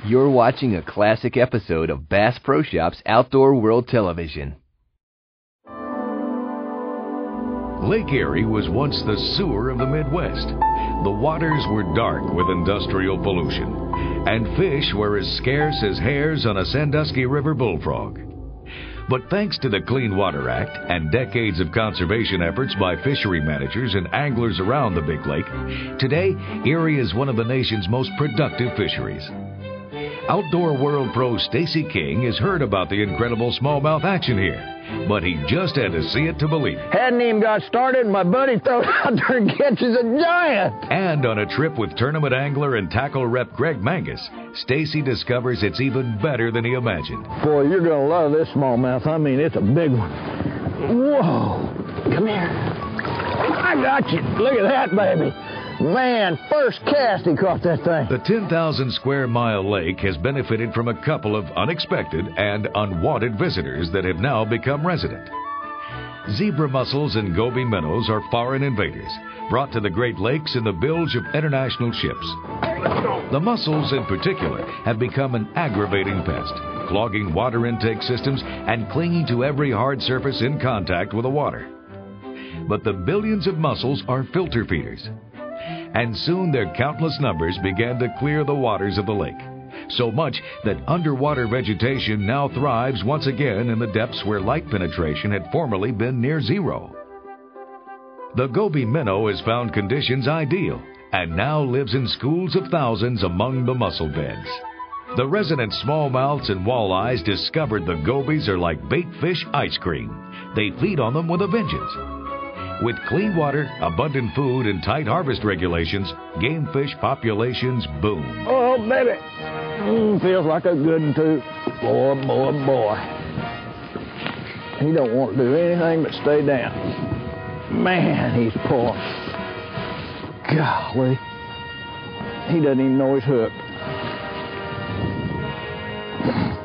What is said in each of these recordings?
You're watching a classic episode of Bass Pro Shops Outdoor World Television. Lake Erie was once the sewer of the Midwest. The waters were dark with industrial pollution, and fish were as scarce as hares on a Sandusky River bullfrog. But thanks to the Clean Water Act and decades of conservation efforts by fishery managers and anglers around the Big Lake, today Erie is one of the nation's most productive fisheries. Outdoor World Pro Stacey King has heard about the incredible smallmouth action here, but he just had to see it to believe it. Hadn't even got started, my buddy throws out there and catches a giant. And on a trip with tournament angler and tackle rep Greg Mangus, Stacey discovers it's even better than he imagined. Boy, you're going to love this smallmouth. I mean, it's a big one. Whoa. Come here. I got you. Look at that, baby. Man, first cast he caught that thing. The 10,000 square mile lake has benefited from a couple of unexpected and unwanted visitors that have now become resident. Zebra mussels and goby minnows are foreign invaders, brought to the Great Lakes in the bilge of international ships. The mussels in particular have become an aggravating pest, clogging water intake systems and clinging to every hard surface in contact with the water. But the billions of mussels are filter feeders, and soon their countless numbers began to clear the waters of the lake, so much that underwater vegetation now thrives once again in the depths where light penetration had formerly been near zero. The goby minnow has found conditions ideal and now lives in schools of thousands among the mussel beds. The resident smallmouths and walleyes discovered the gobies are like bait fish ice cream. They feed on them with a vengeance. With clean water, abundant food, and tight harvest regulations, game fish populations boom. Oh, baby. Feels like a good one, too. Boy, boy, boy. He don't want to do anything but stay down. Man, he's poor. Golly. He doesn't even know he's hooked.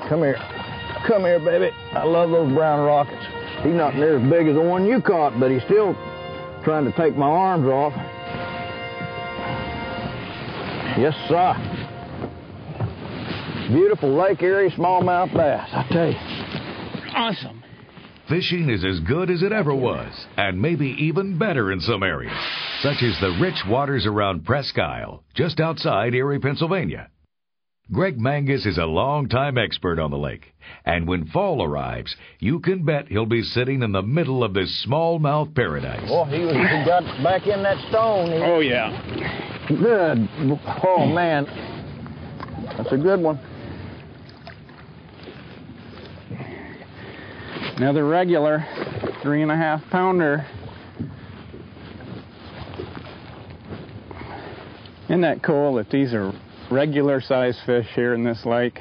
Come here. Come here, baby. I love those brown rockets. He's not near as big as the one you caught, but he's still trying to take my arms off. Yes, sir. Beautiful Lake Erie smallmouth bass, I tell you. Awesome. Fishing is as good as it ever was, and maybe even better in some areas, such as the rich waters around Presque Isle, just outside Erie, Pennsylvania. Greg Mangus is a longtime expert on the lake, and when fall arrives, you can bet he'll be sitting in the middle of this smallmouth paradise. Oh, he got back in that stone. Oh, yeah. Good. Oh, man. That's a good one. Another regular 3.5 pounder. Isn't that cool that these are regular size fish here in this lake?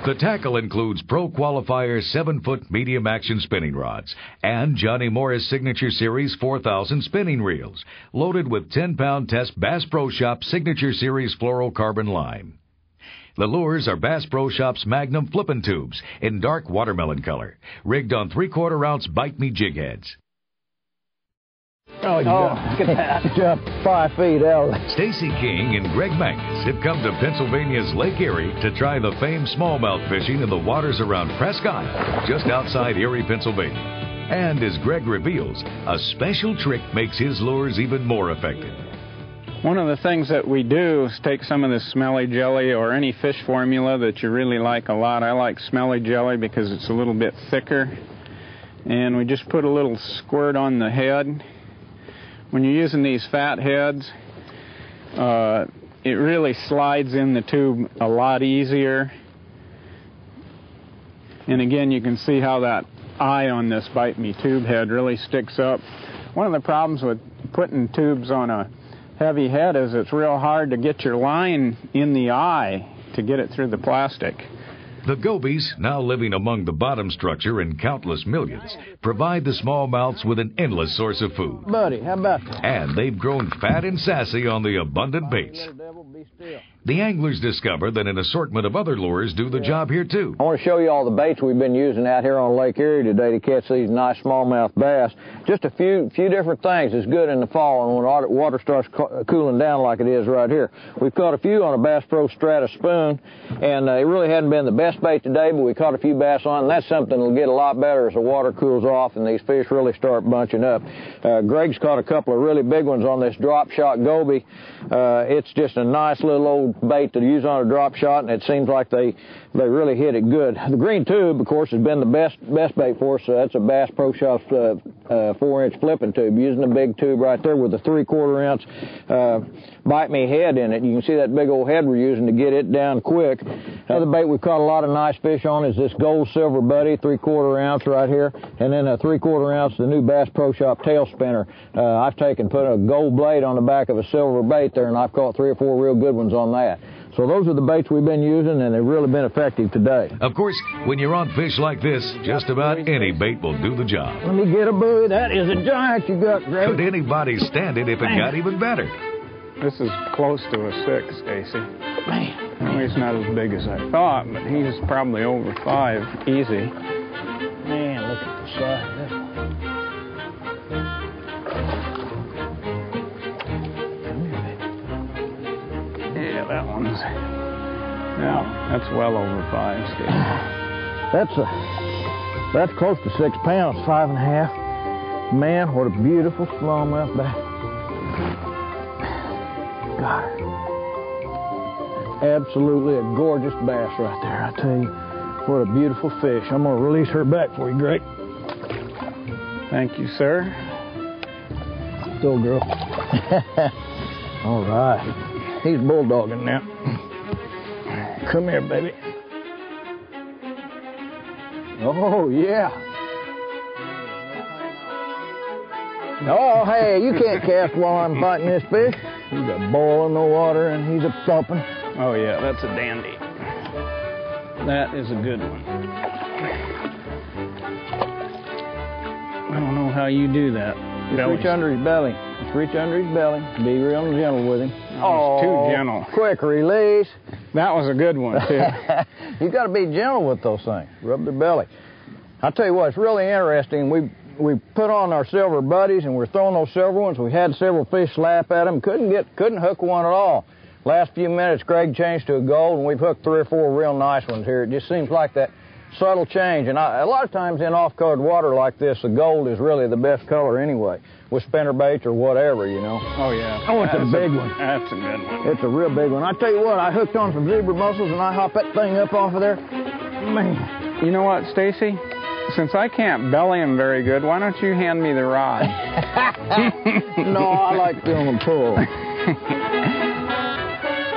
The tackle includes Pro Qualifier 7-foot medium action spinning rods and Johnny Morris Signature Series 4000 spinning reels, loaded with 10-pound test Bass Pro Shop Signature Series fluorocarbon line. The lures are Bass Pro Shop's Magnum flippin' tubes in dark watermelon color, rigged on 3/4 ounce Bite Me jig heads. Oh, look at that. Jumped 5 feet out. Stacey King and Greg Mangus have come to Pennsylvania's Lake Erie to try the famed smallmouth fishing in the waters around Presque Isle, just outside Erie, Pennsylvania. And as Greg reveals, a special trick makes his lures even more effective. One of the things that we do is take some of this smelly jelly or any fish formula that you really like a lot. I like smelly jelly because it's a little bit thicker. And we just put a little squirt on the head. When you're using these fat heads, it really slides in the tube a lot easier. And again, you can see how that eye on this Bite Me tube head really sticks up. One of the problems with putting tubes on a heavy head is it's real hard to get your line in the eye to get it through the plastic. The gobies, now living among the bottom structure in countless millions, provide the smallmouths with an endless source of food. Buddy, how about that? And they've grown fat and sassy on the abundant baits. The anglers discover that an assortment of other lures do the job here too. I want to show you all the baits we've been using out here on Lake Erie today to catch these nice smallmouth bass. Just a few different things is good in the fall and when water starts cooling down like it is right here. We've caught a few on a Bass Pro Strata spoon, and it really hadn't been the best bait today, but we caught a few bass on it, and that's something that'll get a lot better as the water cools off and these fish really start bunching up. Greg's caught a couple of really big ones on this drop shot goby. It's just a nice little old bait to use on a drop shot, and it seems like they really hit it good. The green tube, of course, has been the best bait for us. That's a Bass Pro Shops 4-inch flipping tube, using a big tube right there with a 3/4 ounce bite me head in it. You can see that big old head we're using to get it down quick. Another bait we've caught a lot of nice fish on is this gold silver buddy, 3/4 ounce right here, and then a 3/4 ounce the new Bass Pro Shop tail spinner. I've put a gold blade on the back of a silver bait there, and I've caught 3 or 4 real good ones on that. So those are the baits we've been using, and they've really been effective today. Of course, when you're on fish like this, just about any bait will do the job. Let me get a buoy. That is a giant you got, Greg. Could anybody stand it if it got even better? This is close to a 6, Stacey. Man. Well, he's not as big as I thought, but he's probably over 5, easy. Man, look at the size of this one. Yeah, that one's... Now, that's well over 5, Stacey. That's close to 6 pounds, 5.5. Man, what a beautiful smallmouth bass. God, absolutely a gorgeous bass right there. I tell you, what a beautiful fish. I'm going to release her back for you, Greg. Thank you, sir. Go, girl. All right. He's bulldogging now. Come here, baby. Oh, yeah. Oh, hey, you can't cast while I'm fighting this fish. He's a boil in the water, and he's a thumping. Oh, yeah, that's a dandy. That is a good one. I don't know how you do that. Just reach under his belly. Just reach under his belly. Be real gentle with him. Oh, too gentle. Quick release. That was a good one, too. You got to be gentle with those things. Rub their belly. I'll tell you what, it's really interesting. We put on our silver buddies, and we're throwing those silver ones. We had several fish slap at them. Couldn't hook one at all. Last few minutes, Greg changed to a gold, and we've hooked 3 or 4 real nice ones here. It just seems like that subtle change. And a lot of times in off-colored water like this, the gold is really the best color anyway, with spinner baits or whatever, you know. Oh, yeah. Oh, it's a big one. That's a good one. It's a real big one. I tell you what, I hooked on some zebra mussels, and I hop that thing up off of there. Man. You know what, Stacey? Since I can't belly them very good, why don't you hand me the rod? No, I like feeling them pull.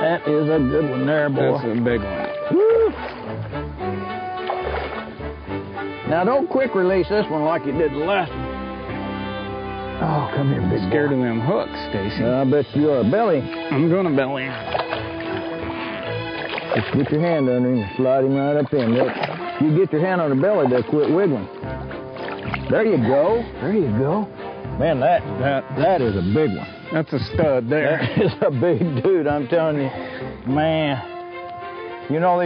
That is a good one there, boy. That's a big one. Woo. Now, don't quick release this one like you did the last one. Oh, come here, big Scared boy. of them hooks, Stacey. I bet you are. Belly. I'm going to belly him. Just get your hand under him and slide him right up in. You get your hand on the belly, they'll quit wiggling. There you go. There you go. Man, that is a big one. That's a stud there. That is a big dude, I'm telling you. Man. You know,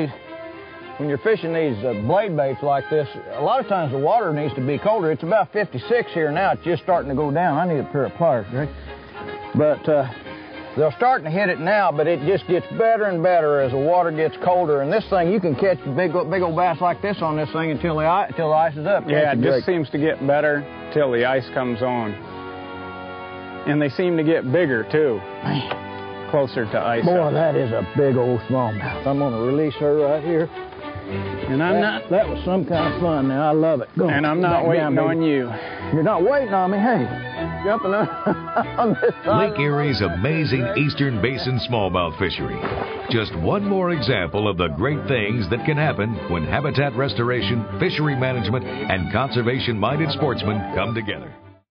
when you're fishing these blade baits like this, a lot of times the water needs to be colder. It's about 56 here now. It's just starting to go down. I need a pair of pliers, right? But they're starting to hit it now, but it just gets better and better as the water gets colder. And this thing, you can catch big old bass like this on this thing until the ice is up. Yeah, it just seems to get better till the ice comes on. And they seem to get bigger, too. Man. Closer to ice. Boy, that is a big old smallmouth. I'm going to release her right here. And that was some kind of fun. Now, I love it. Go and I'm not waiting on you. You're not waiting on me. Hey, jumping on this side. Lake Erie's amazing Eastern Basin smallmouth fishery. Just one more example of the great things that can happen when habitat restoration, fishery management, and conservation-minded sportsmen come together.